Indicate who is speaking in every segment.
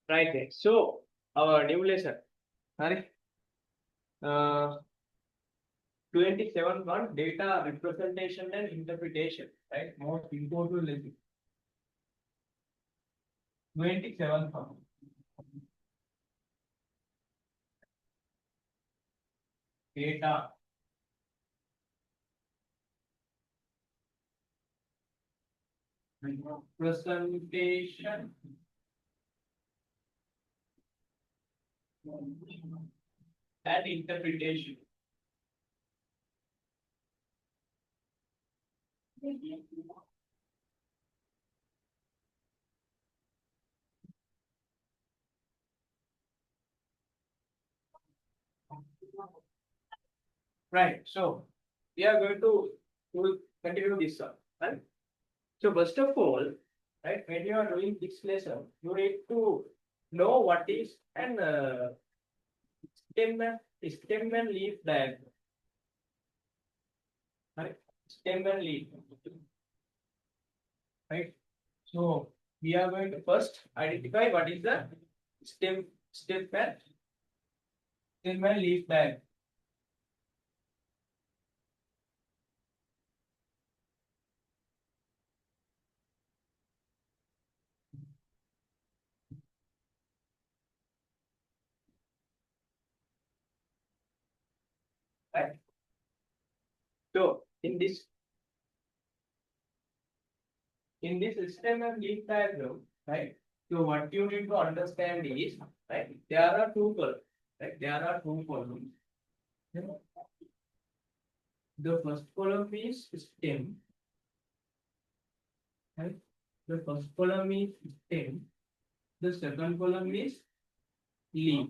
Speaker 1: Right there. So our new lesson. Sorry. 27 one data representation and interpretation. Right. Most important lesson. 27 one. Data representation and interpretation. Right. So we are going to continue this one. Right. So first of all, right, when you are doing this lesson, you need to know what is an stem and leaf diagram. Right? Stem and leaf. Right. So we are going to first identify what is the stem and leaf diagram. Right. So in this stem and leaf diagram, right? So what you need to understand is, right, there are two columns. Right? There are two columns. The first column is stem. Right? The first column is stem. The second column is leaf.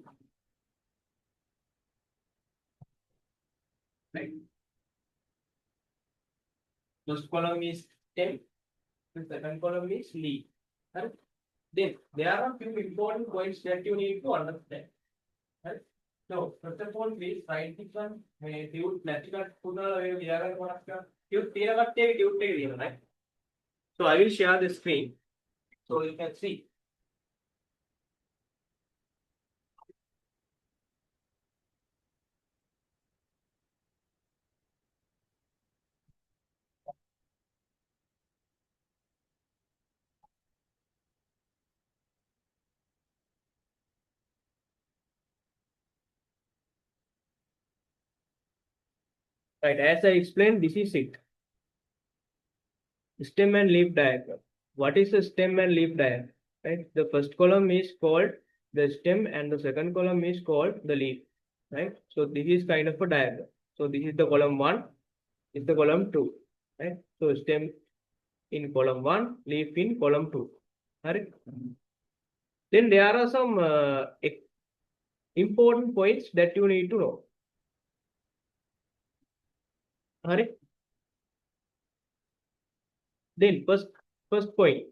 Speaker 1: Right? First column is stem. The second column is leaf. Right? Then there are few important points that you need to understand. Right? So first of all, please write this one. Right? So I will share the screen so you can see. Right, as I explained, this is it. Stem and leaf diagram. What is a stem and leaf diagram? Right, the first column is called the stem and the second column is called the leaf. Right, so this is kind of a diagram. So this is the column 1, this is the column 2. Right, so stem in column 1, leaf in column 2. Right. Then there are some important points that you need to know. Right. Then first point,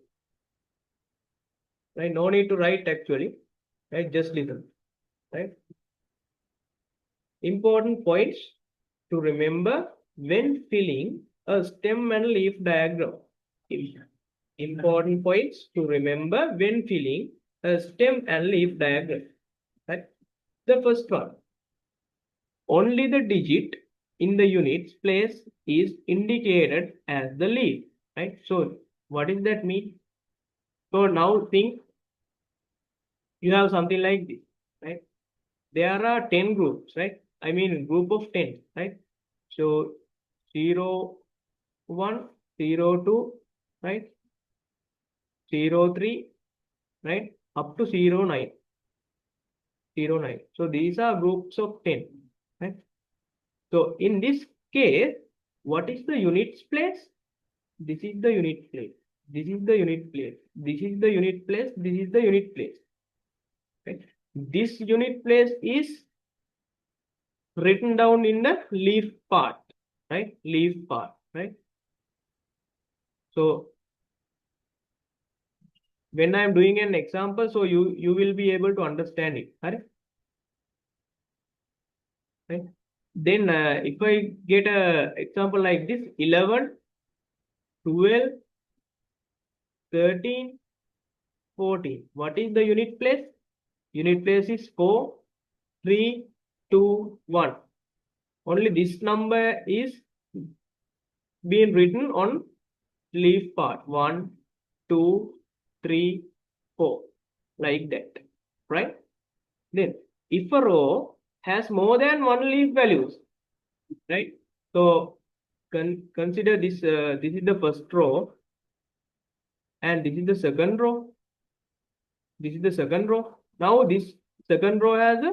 Speaker 1: right? No need to write actually, right? Just listen, right? Important points to remember when filling a stem and leaf diagram. Important points to remember when filling a stem and leaf diagram. Right? The first one, only the digit in the units place is indicated as the leaf. Right? So what does that mean? So now think you have something like this, right? There are 10 groups, right? I mean, group of 10, right? So 0, 1, 0, 2, right? 0, 3, right? Up to 0, 9, 0, 9. So these are groups of 10, right? So in this case, what is the units place? This is the unit place. This is the unit place. This is the unit place. This is the unit place. Right? This unit place is written down in the leaf part, right? Leaf part, right? So when I am doing an example, so you will be able to understand it, right? Right? Then if I get a example like this, 11, 12, 13, 14. What is the unit place? Unit place is 4, 3, 2, 1. Only this number is being written on leaf part. 1, 2, 3, 4. Like that. Right? Then, if a row has more than one leaf values, right? So, consider this, this is the first row and this is the second row. This is the second row. Now, this second row has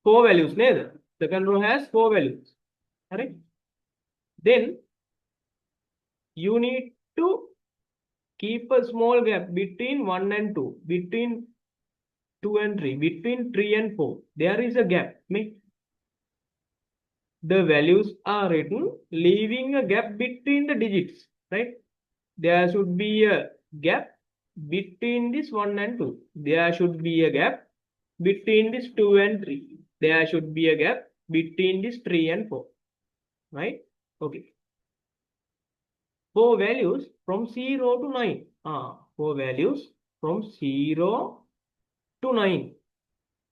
Speaker 1: 4 values. Neither. Second row has 4 values. Correct? Then, you need to keep a small gap between 1 and 2, between 2 and 3, between 3 and 4. There is a gap. The values are written leaving a gap between the digits, right? There should be a gap between this 1 and 2. There should be a gap between this 2 and 3. There should be a gap between this 3 and 4, right? Okay. 4 values from 0 to 9. 4 values from 0 to 9.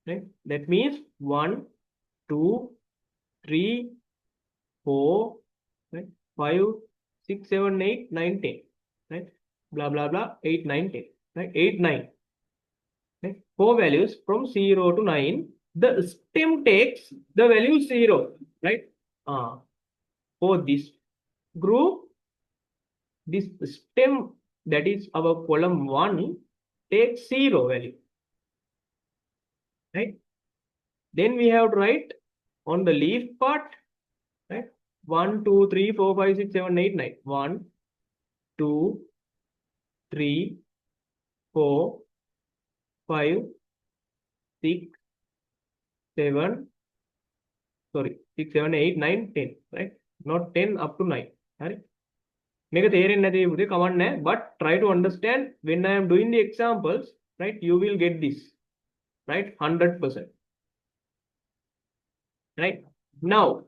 Speaker 1: Right? That means 1, 2, 3, 4, right? 5, 6, 7, 8, 9, 10. Right? Blah, blah, blah. 8, 9, 10. Right? 8, 9. Right? 4 values from 0 to 9. The stem takes the value 0. Right? For this group, this stem, that is our column 1, takes 0 value. Right? Then we have to write on the leaf part, right? 1, 2, 3, 4, 5, 6, 7, 8, 9. 1, 2, 3, 4, 5, 6, 7, sorry, 6, 7, 8, 9, 10, right? Not 10 up to 9. Right? Make a command, but try to understand when I am doing the examples, right? You will get this, right? 100%. Right? Now,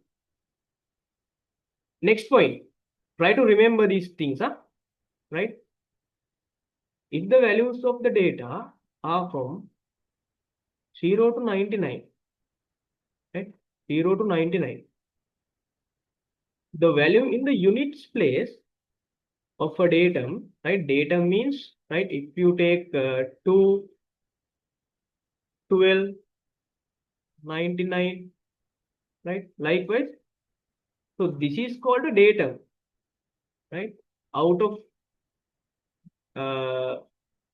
Speaker 1: next point, try to remember these things, right? If the values of the data are from 0 to 99, right? 0 to 99, the value in the units place of a datum, right? Datum means, right? If you take 2, 12, 99, right? Likewise, so this is called a datum, right? Out of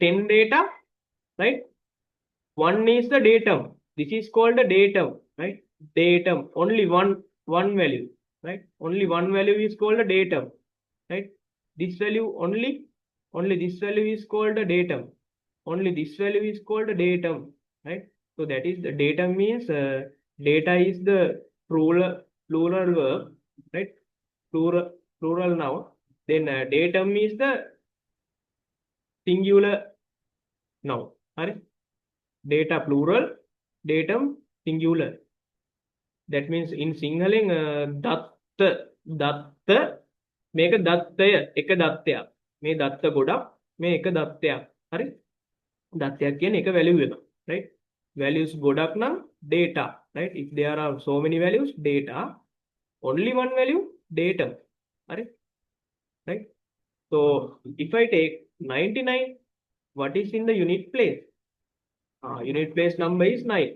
Speaker 1: 10 data, right? 1 is the datum. This is called a datum, right? Datum, only one value, right? Only one value is called a datum, right? This value only this value is called a datum. Only this value is called a datum, right? So that is the datum means data is the plural verb, right? Plural noun. Then datum is the singular noun. Right? Data plural, datum singular. That means in Sinhala, datta මේක දත්තය එක දත්තයක්. මේ දත්ත ගොඩක් මේ එක දත්තයක්. හරි? දත්තයක් කියන්නේ එක value එක. Right? Values ගොඩක් නම් data. Right? If there are so many values, data. Only one value, datum. Right? Right? So if I take 99, what is in the unit place? Unit place number is 9.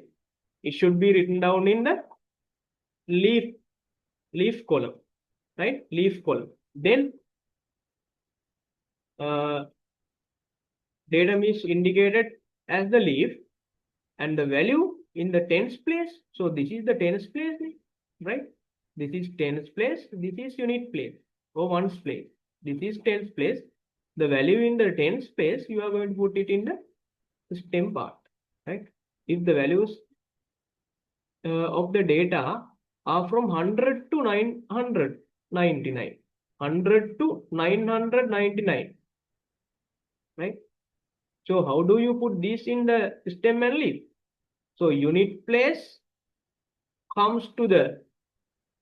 Speaker 1: It should be written down in the leaf column. Right? Leaf column. Then datum is indicated as the leaf and the value in the tens place. So this is the tens place, right? This is tens place. This is unit place or ones place. This is tens place. The value in the tens place, you are going to put it in the stem part, right? If the values of the data are from 100 to 999, 100 to 999, right? So how do you put this in the stem and leaf? So unit place comes to the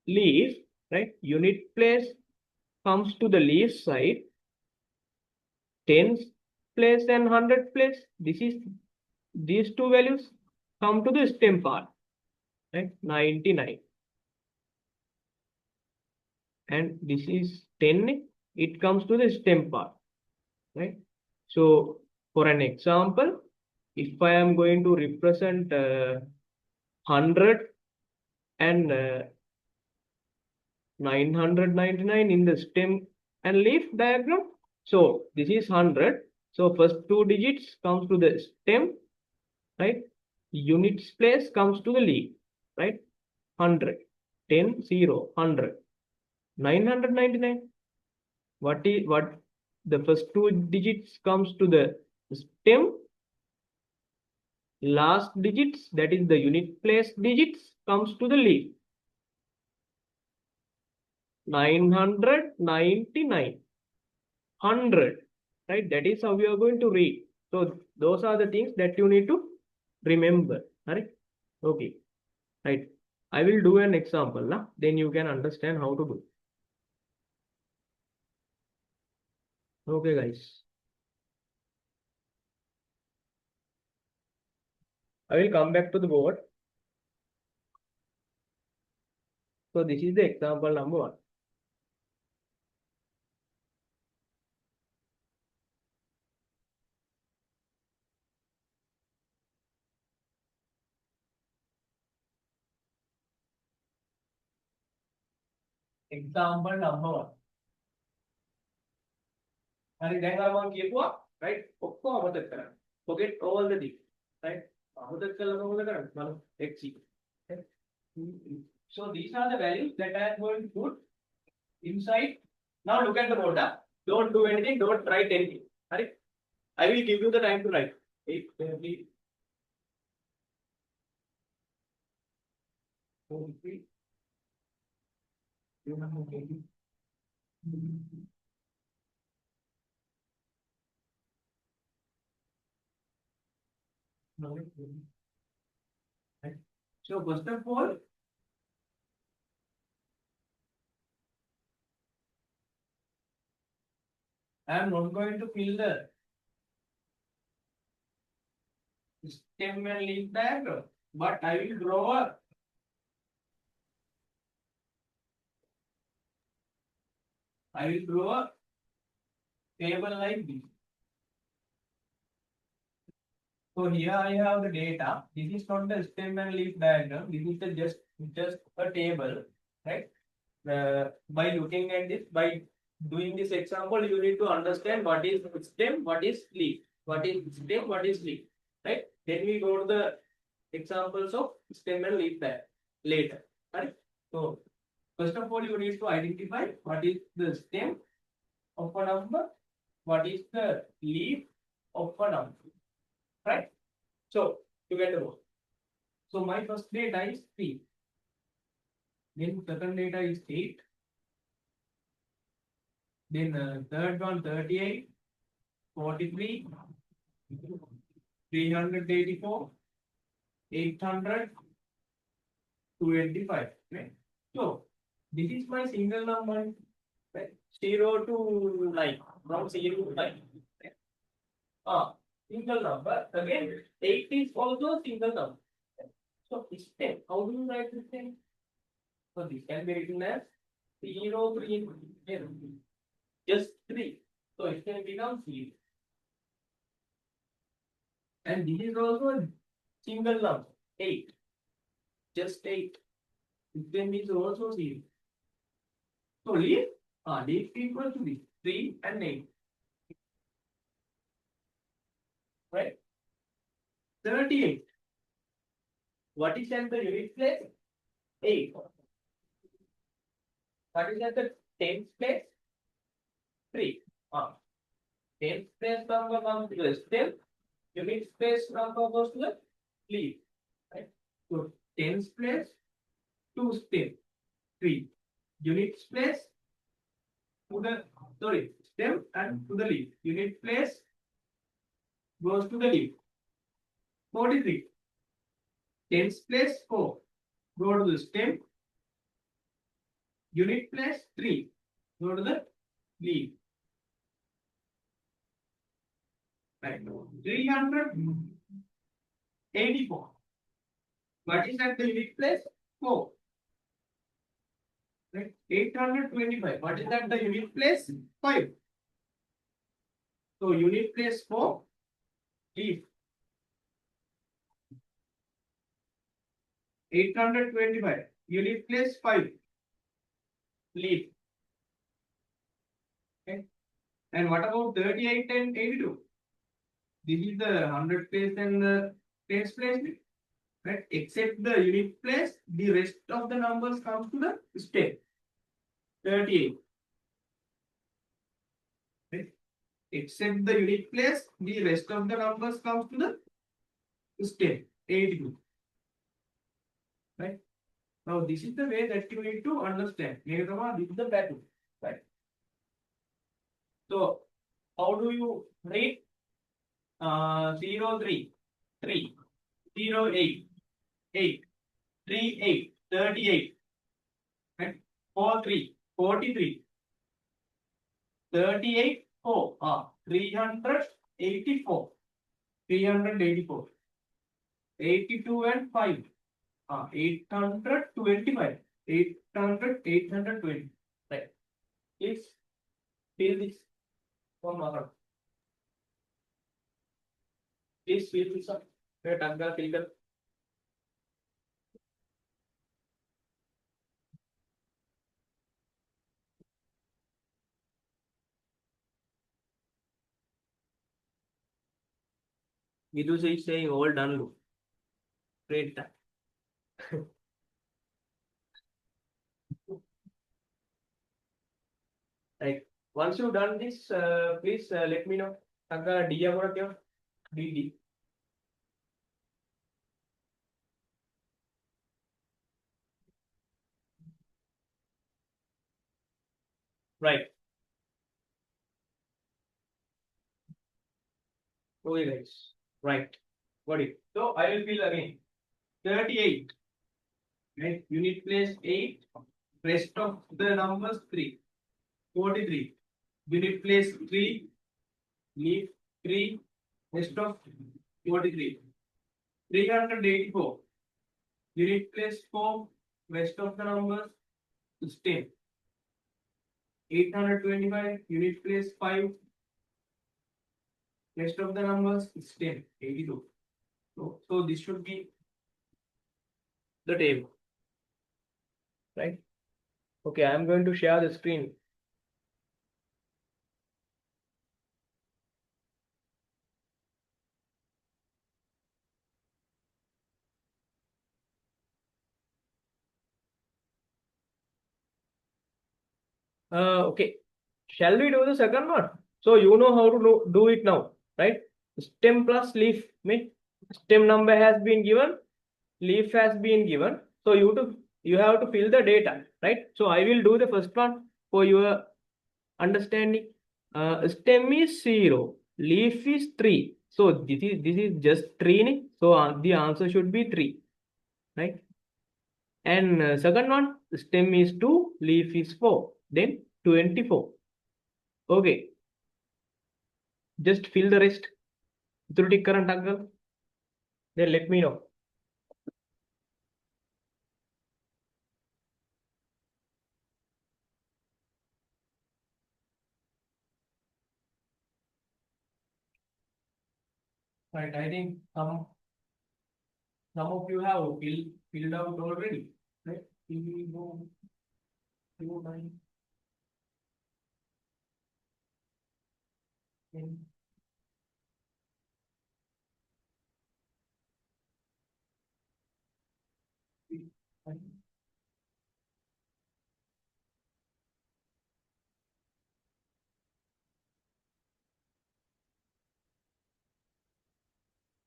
Speaker 1: leaf, right? Unit place comes to the leaf side. Tens place and 100 place. This is these two values. come to the stem part, right? 99. And this is 10, it comes to the stem part, right? So for an example, if I am going to represent 100 and 999 in the stem and leaf diagram. So this is 100. So first two digits comes to the stem, right? Units place comes to the leaf, right? 100, 10, 0, 100, 999. What the first two digits comes to the stem, last digits, that is the unit place digits, comes to the leaf. 999, 100, right? That is how we are going to read. So those are the things that you need to remember, right? Okay, right. I will do an example, nah? Then you can understand how to do. Okay, guys. I will come back to the board. So this is the example number 1. Example number 1. හරි දැන් අර මම කියපුවා right ඔක්කොම අමතක කරන්න. Forget all the things, right? අමතක කළා මොකද කරන්නේ? බලමු x. Okay? So these are the values that I am going to put inside. Now look at the board. Don't do anything, don't write anything. Hurry. I will give you the time to write. 8, 20, 43, 280. So first of all, I am not going to fill the stem and leaf diagram, but I will draw a table like this. So here I have the data. This is not the stem and leaf diagram. This is the just a table, right? By looking at this, by doing this example, you need to understand what is stem, what is leaf, what is stem, what is leaf, right? Then we go to the examples of stem and leaf later, right? So first of all, you need to identify what is the stem of a number, what is the leaf of a number, right? So you get the word. So my first data is 3. Then second data is 8. Then third one 38, 43, 384, 800, 285. Right? So this is my single number, right? 0 to 9, from 0 to 9. Single number. Again, 8 is also single number. So it's 10. How do you write this thing? So this can be written as 0, 3, 0. Just 3. So it can become 0. And this is also a single number, 8. Just 8. It then is also 0. So leaf equal to this 3 and 8. Right? 38. What is at the unit place? 8. What is at the tens place? 3. Tens place number comes to the stem. Unit place number goes to the leaf. Right? So tens place to stem 3. Unit place to the stem and to the leaf. Unit place goes to the leaf. 43. Tens place 4. Go to the stem. Unit place 3. Go to the leaf. Right. 384. What is at the unit place? 4. Right? 825. What is at the unit place? 5. So unit place 4, leave. 825. Unit place 5, leave. Okay. And what about 38 and 82? This is the 100 place and the tens place. Right? Except the unit place, the rest of the numbers comes to the step. 38. Right? Except the unit place, the rest of the numbers comes to the step. 82. Right? Now this is the way that you need to understand. This is the pattern. Right? So how do you read 0, 3, 3, 0, 8, 8, 3, 8, 38, right? 4, 3, 43, 38, 4, 384, 384, 82 and 5, 825, 800, 820, right? Please fill this form out. Please fill this up. Wait, I'm gonna fill the. Vidus is saying all done. Look. Great time. Like once you've done this, please let me know. Agga D DD. Right. Okay, guys. Right. Got it. So I will fill again. 38. Right. Unit place 8. Rest of the numbers 3. 43. Unit place 3. Leave 3. Rest of 43. 384. Unit place 4. Rest of the numbers is 10. 825. Unit place 5. Rest of the numbers is 10. 82. So this should be the table. Right? Okay, I'm going to share the screen. Okay, shall we do the second one? So you know how to do it now, right? Stem plus leaf means stem number has been given, leaf has been given. So you have to fill the data, right? So I will do the first one for your understanding. Stem is 0, leaf is 3. So this is just 3. So the answer should be 3, right? And second one, stem is 2, leaf is 4. Then 24. Okay, just fill the rest. Through the current angle. Then let me know. Right, I think some of you have filled out already. Right? We go to 9, 10.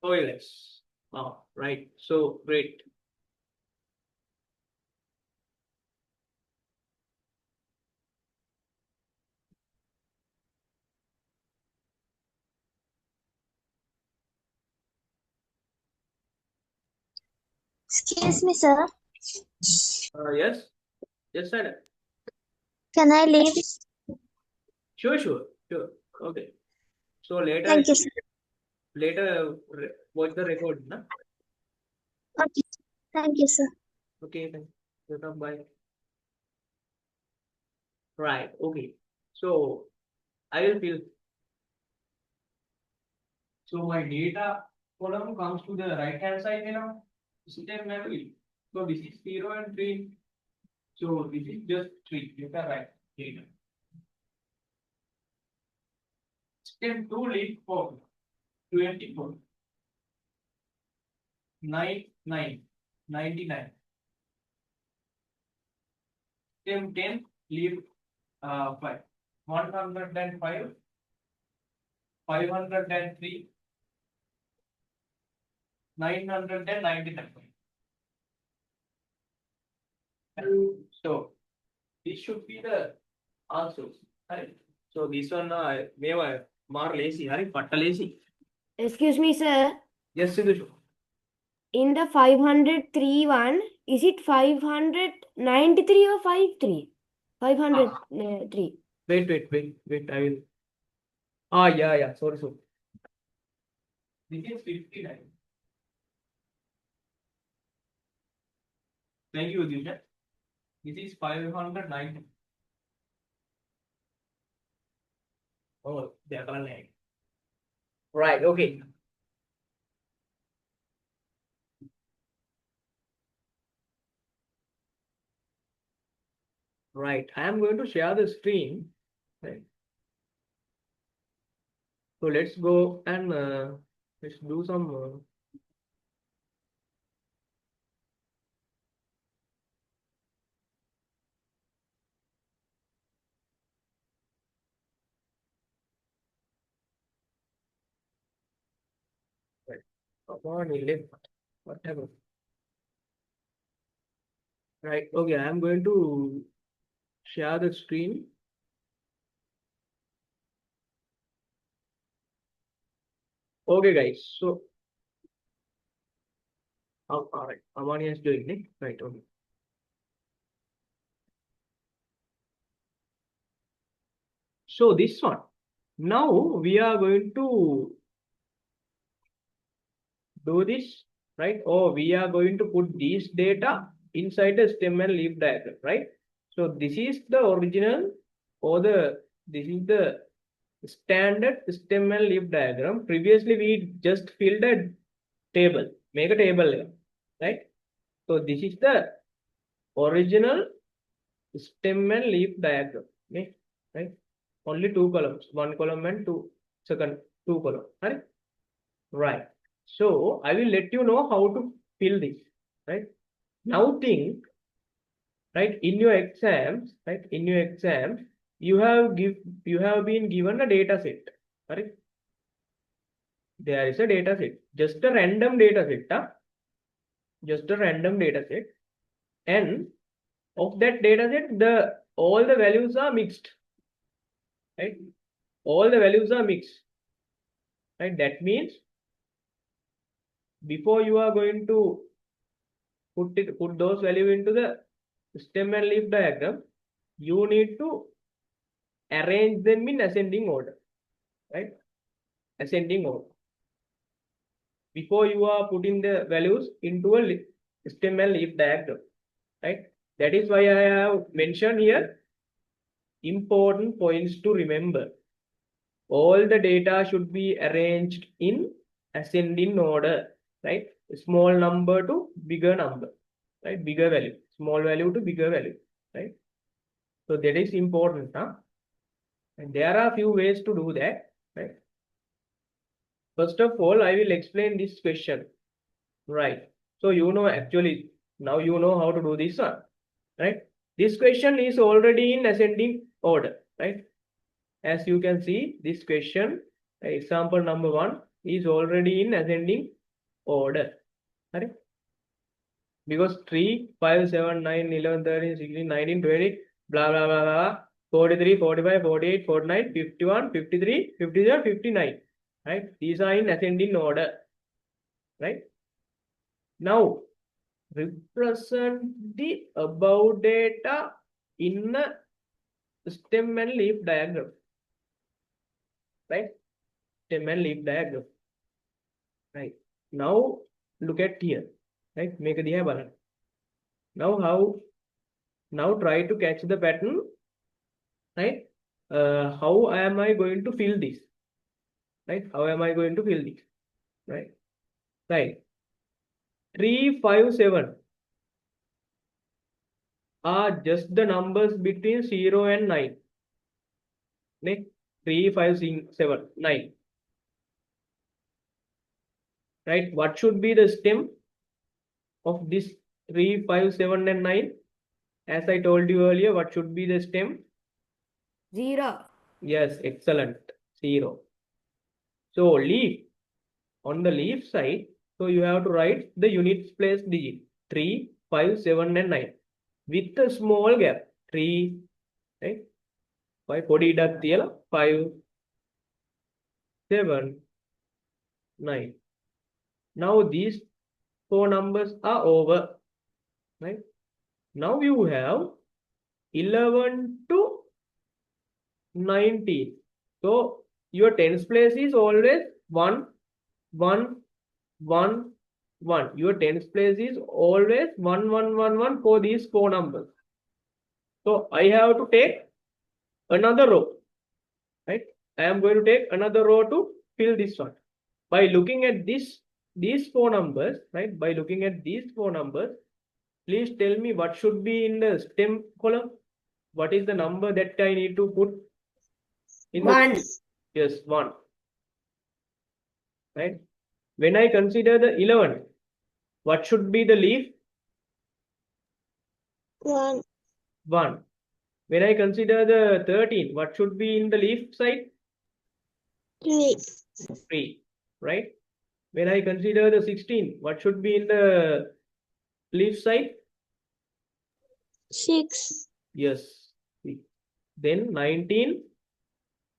Speaker 1: Oh yes. Wow, right. So great.
Speaker 2: Excuse me, sir.
Speaker 1: Yes. Yes, sir.
Speaker 2: Can I leave?
Speaker 1: Sure. Okay. So later,
Speaker 2: Thank you, sir.
Speaker 1: later watch the record, na?
Speaker 2: Okay. Thank you, sir.
Speaker 1: Okay, then. Bye. Right. Okay. So I will fill. So my data column comes to the right hand side now. System memory. So this is 0 and 3. So this is just 3. You can write data. System 2 lead for 24. 9, 99. System 10 leave 5. 105, 503, 999. So this should be the answers. Right? So this one may more lazy. Right? But lazy.
Speaker 3: Excuse me, sir.
Speaker 1: Yes, Sidhu.
Speaker 3: In the 503 one, is it 593 or 53? 503.
Speaker 1: Wait. I will. Yeah. Sorry. This is 59. Thank you, Disha. This is 590. Oh, they are correct. Right. Okay. Right. I am going to share the screen. Right. So let's go and let's do some. Right. Come on, whatever. Right. Okay. I am going to share the screen. Okay, guys. So, all right. Amani is doing it. Right. Okay. So this one. Now we are going to do this, right? Or we are going to put these data inside the stem and leaf diagram, right? So this is the original or this is the standard stem and leaf diagram. Previously we just filled a table, make a table, right? So this is the original stem and leaf diagram, okay? Right? Only two columns, one column and two column, right? Right. So I will let you know how to fill this, right? Now think, right, in your exams, right, you have been given a data set, correct? There is a data set, just a random data set, just a random data set, and of that data set, all the values are mixed, right? All the values are mixed, right? That means before you are going to put those values into the stem and leaf diagram, you need to arrange them in ascending order, right? Ascending order. Before you are putting the values into a stem and leaf diagram, right? That is why I have mentioned here important points to remember. All the data should be arranged in ascending order, right? Small number to bigger number, right? Bigger value, small value to bigger value, right? So that is important, huh? And there are a few ways to do that, right? First of all, I will explain this question, right? So actually now you know how to do this one, right? This question is already in ascending order, right? As you can see, this question, example number 1 is already in ascending order, right? Because 3, 5, 7, 9, 11, 13, 16, 19, 20, blah, blah, blah, blah, 43, 45, 48, 49, 51, 53, 57, 59, right? These are in ascending order, right? Now, represent the above data in a stem and leaf diagram, right? Stem and leaf diagram, right? Now, look at here, right? මේක දිහා බලන්න. Now try to catch the pattern, right? How am I going to fill this? Right? How am I going to fill this? Right? Right. 3, 5, 7 are just the numbers between 0 and 9. Right? 3, 5, 7, 9. Right? What should be the stem of this 3, 5, 7 and 9? As I told you earlier, what should be the stem?
Speaker 3: 0.
Speaker 1: Yes, excellent. 0. So leaf, on the leaf side, so you have to write the units place digit 3, 5, 7 and 9 with a small gap 3, right? 5 podi idak tiyala 5, 7, 9. Now these 4 numbers are over, right? Now you have 11 to 19. So your tens place is always 1, 1, 1, 1. Your tens place is always 1, 1, 1, 1 for these 4 numbers. So I have to take another row, right? I am going to take another row to fill this one. By looking at these 4 numbers, right? By looking at these 4 numbers, please tell me what should be in the stem column. What is the number that I need to put in the
Speaker 3: 1.
Speaker 1: Yes, 1. Right? When I consider the 11, what should be the leaf?
Speaker 2: 1.
Speaker 1: 1. When I consider the 13, what should be in the leaf side?
Speaker 2: 3.
Speaker 1: 3. Right? When I consider the 16, what should be in the leaf side?
Speaker 2: 6.
Speaker 1: Yes. 6. Then 19,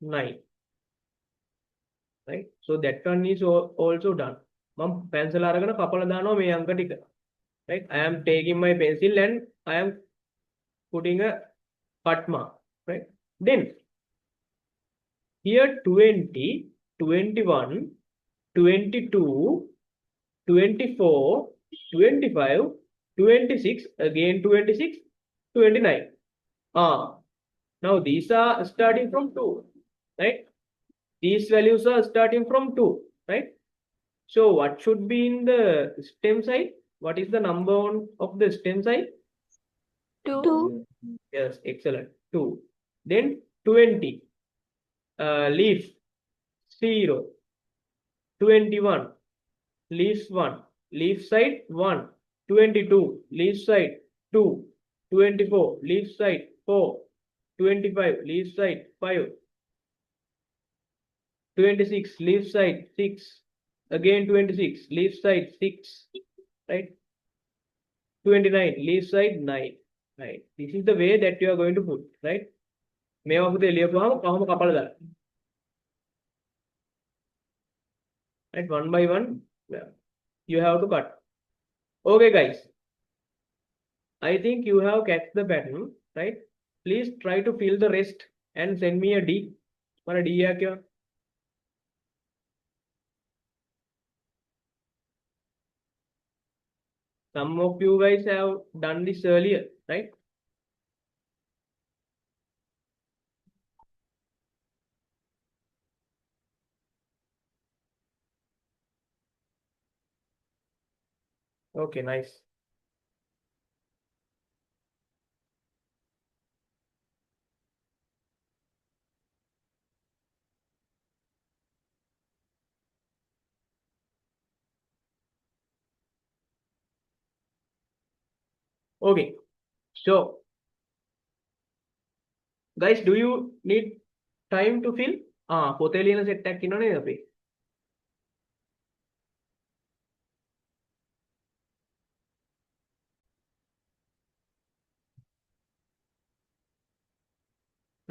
Speaker 1: 9. Right? So that one is also done. මම pencil අරගෙන කපලා දානවා මේ අංක ටික. Right? I am taking my pencil and I am putting a cut mark. Right? Then here 20, 21, 22, 24, 25, 26, again 26, 29. Now these are starting from 2, right? These values are starting from 2, right? So what should be in the stem side? What is the number of the stem side?
Speaker 2: 2.
Speaker 1: Yes, excellent. 2. Then 20. Leaf 0. 21. Leaf 1. Leaf side 1. 22. Leaf side 2. 24. Leaf side 4. 25. Leaf side 5. 26. Leaf side 6. Again 26. Leaf side 6. Right? 29. Leaf side 9. Right? This is the way that you are going to put. Right? මේවා පුතේ ලියපුවාම කොහොම කපලා දාන්න. Right? One by one, you have to cut. Okay, guys. I think you have catch the pattern, right? Please try to fill the rest and send me a D. Mana D ya kya? Some of you guys have done this earlier, right? Okay, nice. Okay, so guys, do you need time to fill? පොතේ ලියන set එකක් ඉන්නව නේද අපේ?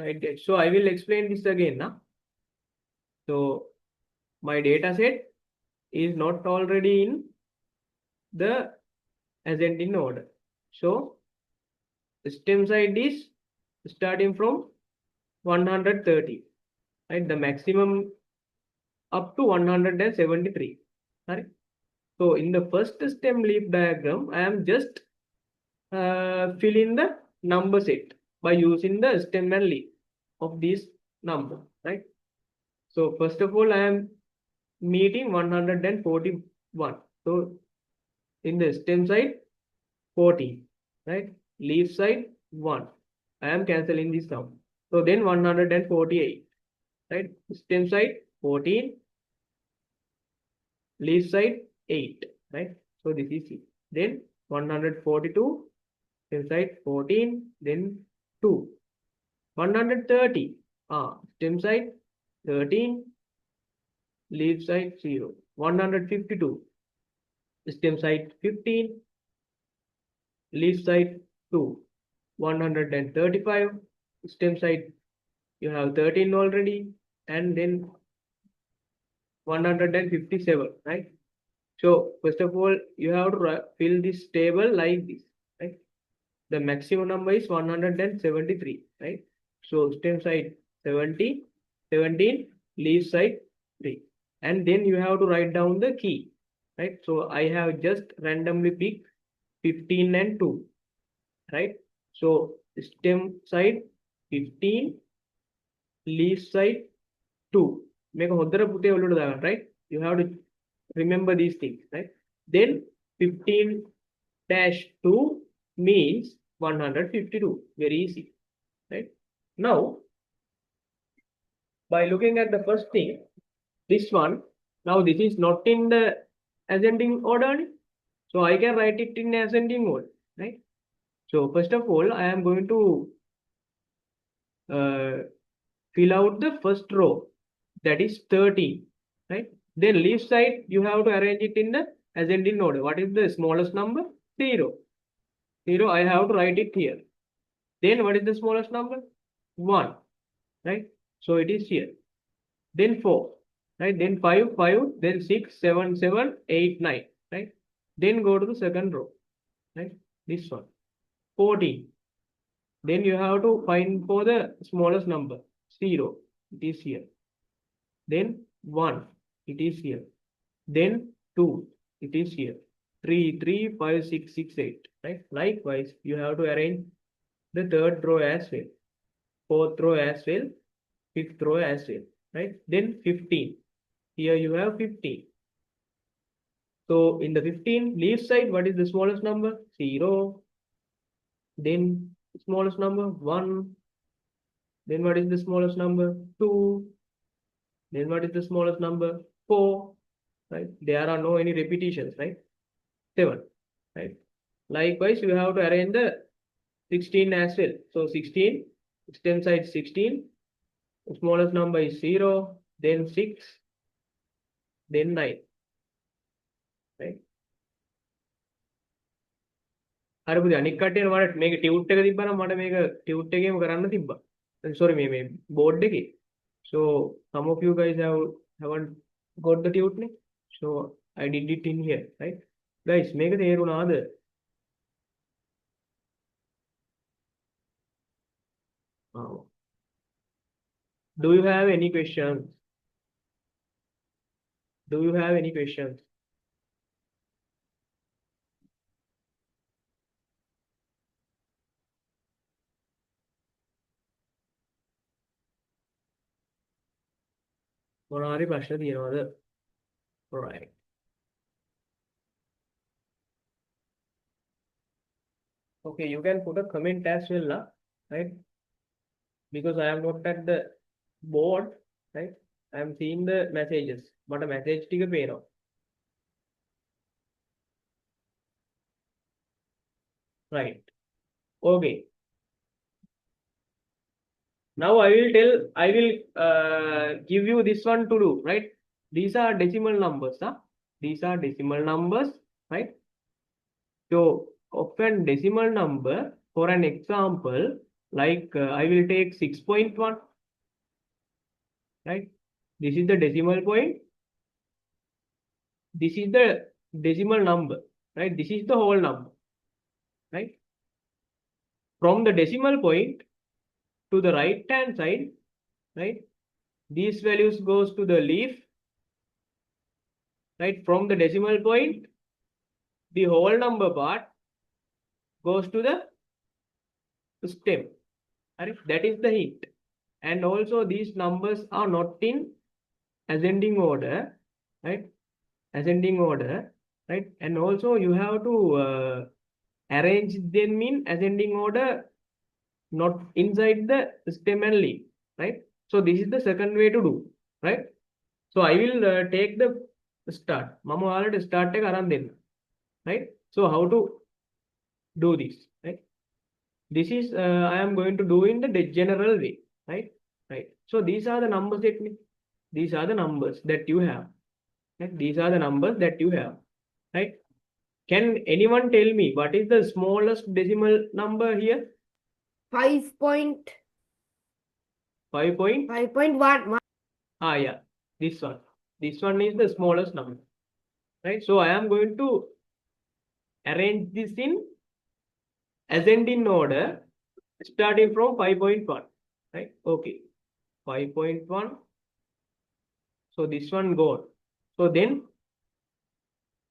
Speaker 1: Right, guys. So I will explain this again now. So my data set is not already in the ascending order. So the stem side is starting from 130, right? The maximum up to 173. Right? So in the first stem leaf diagram, I am just filling the number set by using the stem and leaf of these number, right? So first of all, I am meeting 141. So in the stem side, 14, right? Leaf side, 1. I am cancelling this sum. So then 148, right? Stem side, 14. Leaf side, 8, right? So this is C. Then 142, stem side, 14. Then 2. 130, stem side, 13. Leaf side, 0. 152, stem side, 15. Leaf side, 2. 135, stem side, you have 13 already, and then 157, right? So first of all, you have to fill this table like this, right? The maximum number is 173, right? So stem side 70, 17, leaf side 3. And then you have to write down the key, right? So I have just randomly picked 15 and 2, right? So stem side 15, leaf side 2. Make a hodara pute oludu dagan, right? You have to remember these things, right? Then 15 dash 2 means 152. Very easy, right? Now, by looking at the first thing, this one, now this is not in the ascending order, so I can write it in ascending order, right? So first of all, I am going to fill out the first row, that is 13, right? Then leaf side, you have to arrange it in the ascending order. What is the smallest number? 0. 0, I have to write it here. Then what is the smallest number? 1, right? So it is here. Then 4, right? Then 5, 5, then 6, 7, 7, 8, 9, right? Then go to the second row, right? This one. 14. Then you have to find for the smallest number. 0, it is here. Then 1, it is here. Then 2, it is here. 3, 3, 5, 6, 6, 8, right? Likewise, you have to arrange the third row as well, fourth row as well, fifth row as well, right? Then 15. Here you have 15. So in the 15 leaf side, what is the smallest number? 0. Then smallest number 1. Then what is the smallest number? 2. Then what is the smallest number? 4. Right? There are no any repetitions, right? 7. Right? Likewise, you have to arrange the 16 as well. So 16, stem side 16. The smallest number is 0. Then 6. Then 9. Right? හරි පුතේ අනික් කට්ටියන මට මේක tute එක තිබ්බනම් මට මේක tute එකේම කරන්න තිබ්බා. Sorry මේ board එකේ. So some of you guys haven't got the tute නේ. So I did it in here, right? Guys මේක තේරුණාද? Do you have any questions? Do you have any questions? මොනවාරි ප්‍රශ්න තියෙනවද? Right. Okay, you can put a comment as well, lah, right? Because I am not at the board, right? I am seeing the messages. But a message ටික පේනවා. Right. Okay. Now I will give you this one to do, right? These are decimal numbers, huh? These are decimal numbers, right? So often decimal number, for an example, like I will take 6.1, right? This is the decimal point. This is the decimal number, right? This is the whole number, right? From the decimal point to the right hand side, right? These values goes to the leaf, right? From the decimal point, the whole number part goes to the stem. Right? That is the hint. And also these numbers are not in ascending order, right? Ascending order, right? And also you have to arrange them in ascending order, not inside the stem and leaf, right? So this is the second way to do, right? So I will take the start. Mama already start එක අරන් දෙන්න, right? So how to do this, right? This is I am going to do in the general way, right? Right. So these are the numbers that these are the numbers that you have. Right? These are the numbers that you have, right? Can anyone tell me what is the smallest decimal number here?
Speaker 3: 5.5.1.
Speaker 1: 5.1. Yeah, this one. This one is the smallest number, right? So I am going to arrange this in ascending order, starting from 5.1, right? Okay, 5.1. So this one gone. So then,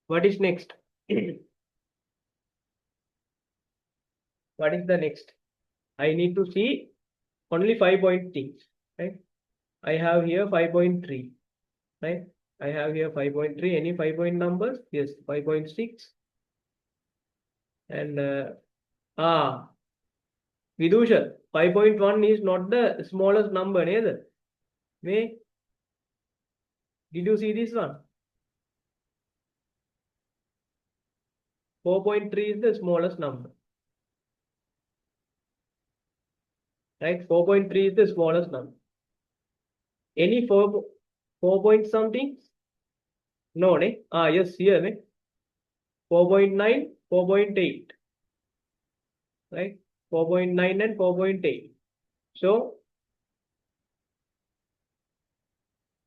Speaker 1: what is next? What is the next? I need to see only 5 point things, right? I have here 5.3, right? I have here 5.3. Any 5 point numbers? Yes, 5.6. And Vidusha, 5.1 is not the smallest number, neither. May did you see this one? 4.3 is the smallest number. Right? 4.3 is the smallest number. Any 4 point something? No, ne? Yes, here, ne? 4.9, 4.8. Right? 4.9 and 4.8. So,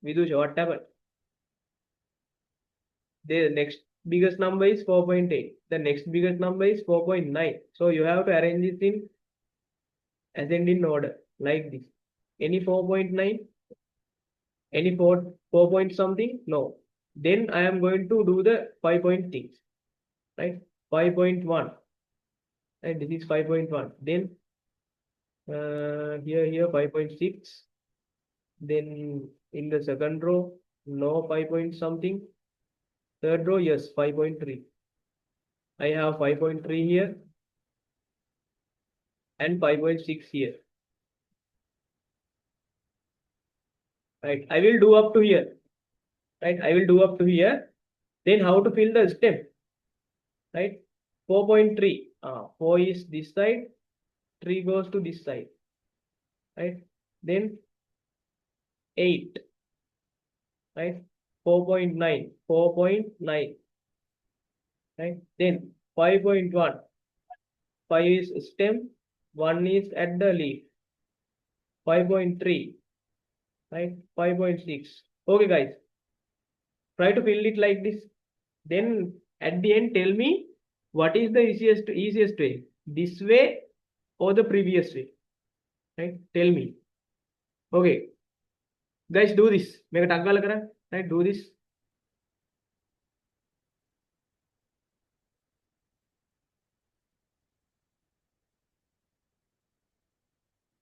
Speaker 1: Vidusha, what happened? The next biggest number is 4.8. The next biggest number is 4.9. So, you have to arrange this in ascending order like this. Any 4.9? Any 4 point something? No. Then I am going to do the 5 point things. Right? 5.1. And this is 5.1. Then here 5.6. Then in the second row, no 5 point something. Third row, yes, 5.3. I have 5.3 here and 5.6 here. Right? I will do up to here. Right? I will do up to here. Then how to fill the stem? Right? 4.3. 4 is this side. 3 goes to this side. Right? Then 8. Right? 4.9. 4.9. Right? Then 5.1. 5 is stem. 1 is at the leaf. 5.3. Right? 5.6. Okay, guys. Try to fill it like this. Then at the end, tell me what is the easiest way. This way or the previous way. Right? Tell me. Okay. Guys, do this. Make a tanggal kara. Right? Do this.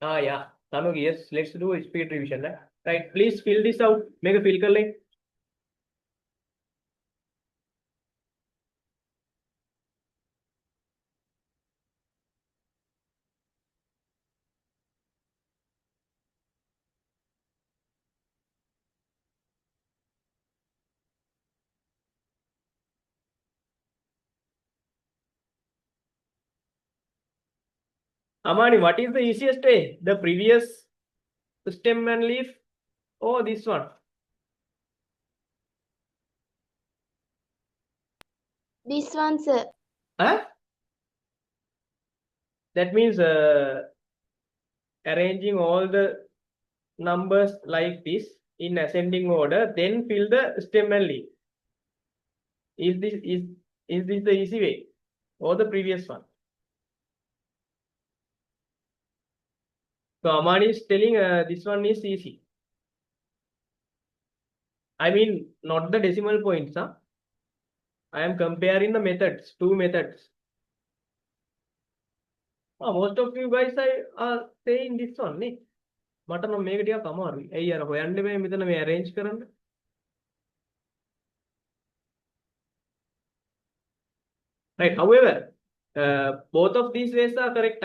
Speaker 1: Yeah. Tanuki, yes. Let's do a speed revision. Right? Please fill this out. Make a fill kar le. Amani, what is the easiest way? The previous stem and leaf or this one?
Speaker 2: This one, sir.
Speaker 1: Huh? That means arranging all the numbers like this in ascending order, then fill the stem and leaf. Is this the easy way or the previous one? So Amani is telling this one is easy. I mean, not the decimal points, huh? I am comparing the methods, two methods. Most of you guys are saying this one, ne? මට නම් මේක ටිකක් අමාරුයි. ඇයි අර හොයන්නේ මේ මෙතන මේ arrange කරන්න? Right. However, both of these ways are correct.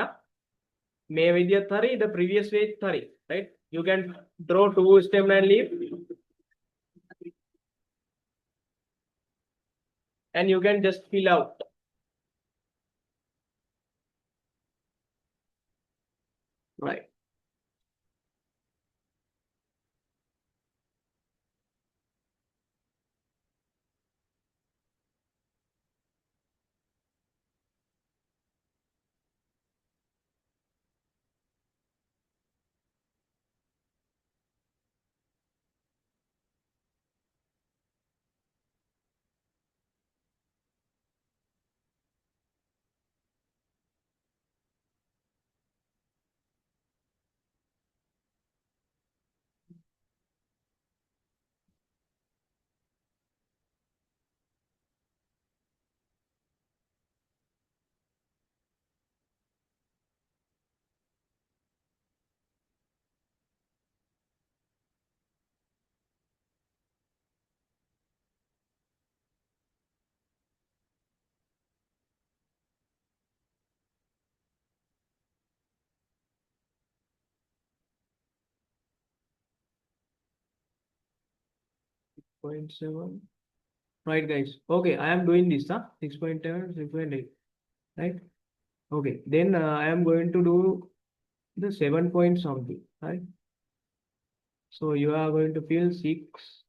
Speaker 1: මේ විදියත් හරි, the previous way හරි. Right. You can draw two stem and leaf. And you can just fill out. Right. Point 7. Right, guys. Okay, I am doing this, 6.7, 6.8. Right. Okay. Then I am going to do the 7 point something. Right. So you are going to fill 6,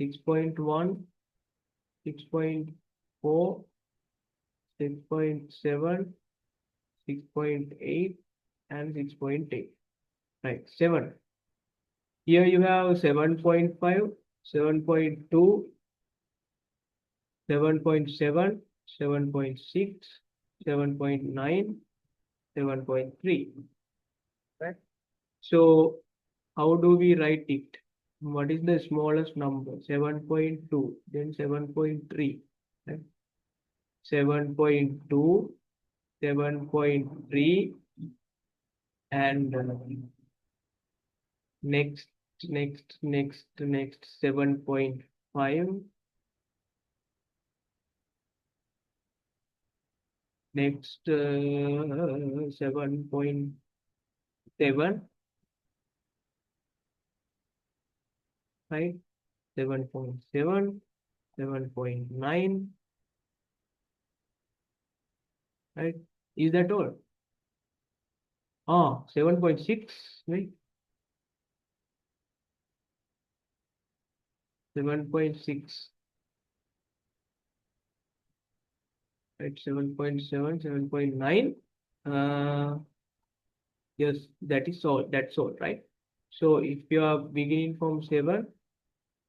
Speaker 1: 6.1, 6.4, 6.7, 6.8, and 6.8. Right. 7. Here you have 7.5, 7.2, 7.7, 7.6, 7.9, 7.3. Right. So how do we write it? What is the smallest number? 7.2, then 7.3. Right. 7.2, 7.3, and next 7.5. Next 7.7. Right. 7.7, 7.9. Right. Is that all? 7.6. Right. 7.6. Right. 7.7, 7.9. Yes, that is all. That's all, right? So if you are beginning from 7,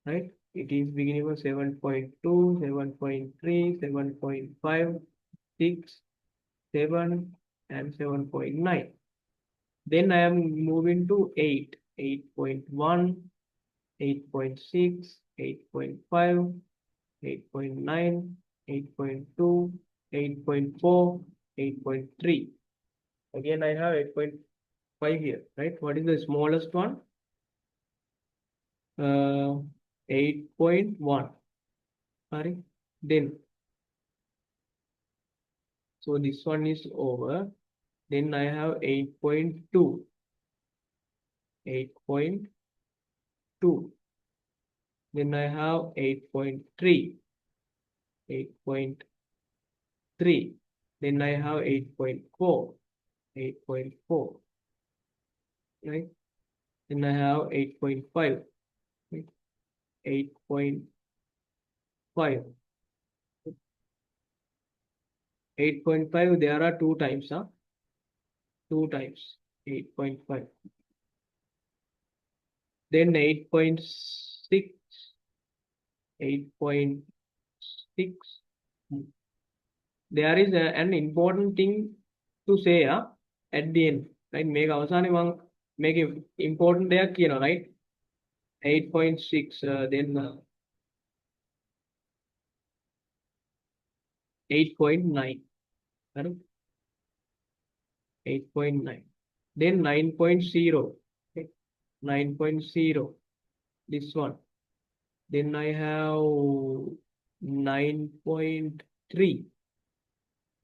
Speaker 1: right? It is beginning from 7.2, 7.3, 7.5, 6, 7, and 7.9. Then I am moving to 8, 8.1, 8.6, 8.5, 8.9, 8.2, 8.4, 8.3. Again, I have 8.5 here, right? What is the smallest one? 8.1. Sorry. Then, so this one is over. Then I have 8.2. 8.2. Then I have 8.3. 8.3. Then I have 8.4. 8.4. Right? Then I have 8.5. 8.5. 8.5, there are two times, 2 times 8.5. Then 8.6, 8.6. There is an important thing to say at the end. Right? Make අවසානයේ මම මේක important දෙයක් කියනවා, right? 8.6, then 8.9, correct? 8.9, then 9.0, okay? 9.0, this one. Then I have 9.3,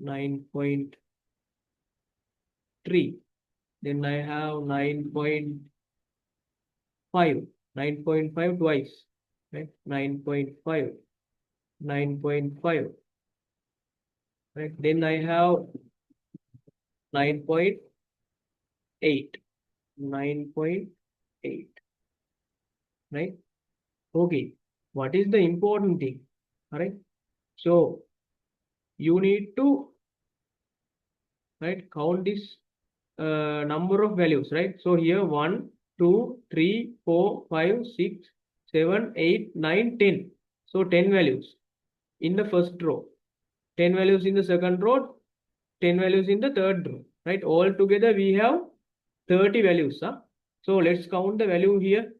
Speaker 1: 9.3. Then I have 9.5, 9.5 twice, right? 9.5, 9.5, right? Then I have 9.8, 9.8, right? Okay, what is the important thing? All right, so you need to, right, count this number of values, right? So here 1, 2, 3, 4, 5, 6, 7, 8, 9, 10. So 10 values in the first row, 10 values in the second row, 10 values in the third row, right? All together we have 30 values. Huh? So let's count the value here.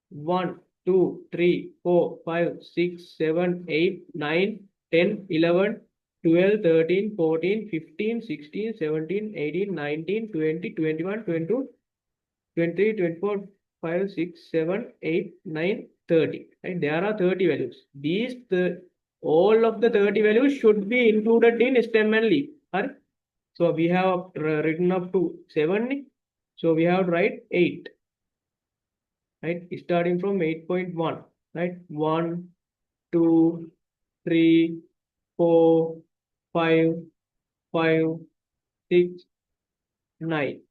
Speaker 1: 1, 2, 3, 4, 5, 6, 7, 8, 9, 10, 11, 12, 13, 14, 15, 16, 17, 18, 19, 20, 21, 22, 23, 24, 5, 6, 7, 8, 9, 30. Right? There are 30 values. All of the 30 values should be included in stem and leaf. Right? So we have written up to 7. So we have to write 8. Right? Starting from 8.1. Right? 1, 2, 3, 4, 5, 5, 6, 9.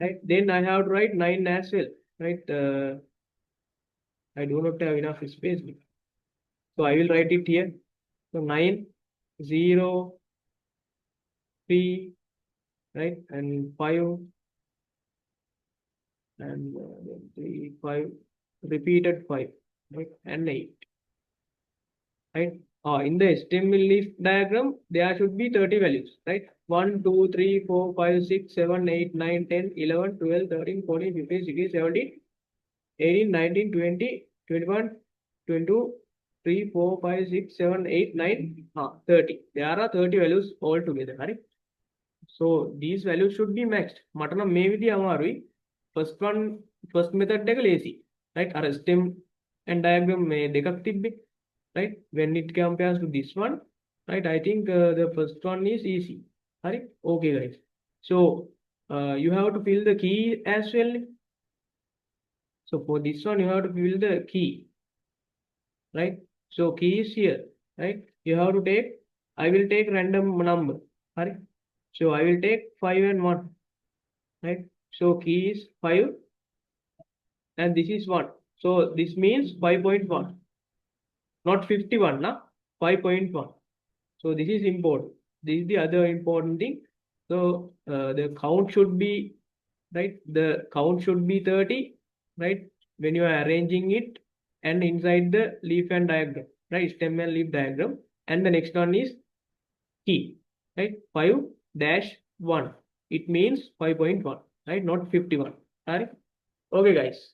Speaker 1: Right? Then I have to write 9 as well. Right? I do not have enough space. So I will write it here. So 9, 0, 3, right? And 5, and then 3, 5, repeated 5, right? And 8, right? In the stem leaf diagram, there should be 30 values, right? 1, 2, 3, 4, 5, 6, 7, 8, 9, 10, 11, 12, 13, 14, 15, 16, 17, 18, 19, 20, 21, 22, 3, 4, 5, 6, 7, 8, 9, 30. There are 30 values altogether, right? So these values should be matched. මට නම් මේ විදිය අමාරුයි. First method එක lazy. Right? අර stem and diagram මේ දෙකක් තිබ්බේ. Right? When it compares to this one, right? I think the first one is easy. Right? Okay, guys. So you have to fill the key as well. So for this one, you have to fill the key. Right? So key is here. Right? You have to take. I will take random number. Right? So I will take 5 and 1, right? So key is 5 and this is 1. So this means 5.1, not 51, na? 5.1. So this is important. This is the other important thing. So the count should be, right? The count should be 30, right? When you are arranging it and inside the leaf and diagram, right? Stem and leaf diagram. And the next one is key, right? 5-1. It means 5.1, right? Not 51. Right? Okay, guys.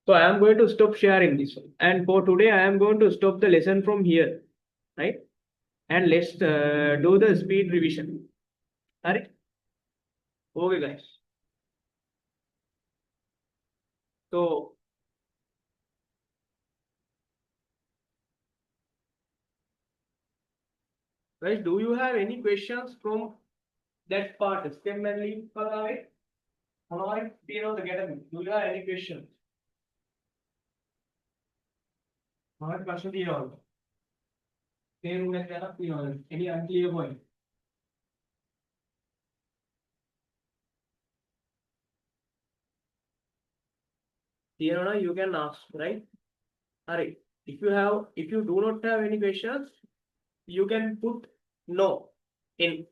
Speaker 1: So I am going to stop sharing this one. And for today, I am going to stop the lesson from here, right? And let's do the speed revision. Right? Okay, guys. So guys, do you have any questions from that part? Stem and leaf color, right? Do you have any questions? Any unclear point? Here you can ask, right? Alright. If you do not have any questions, you can put no in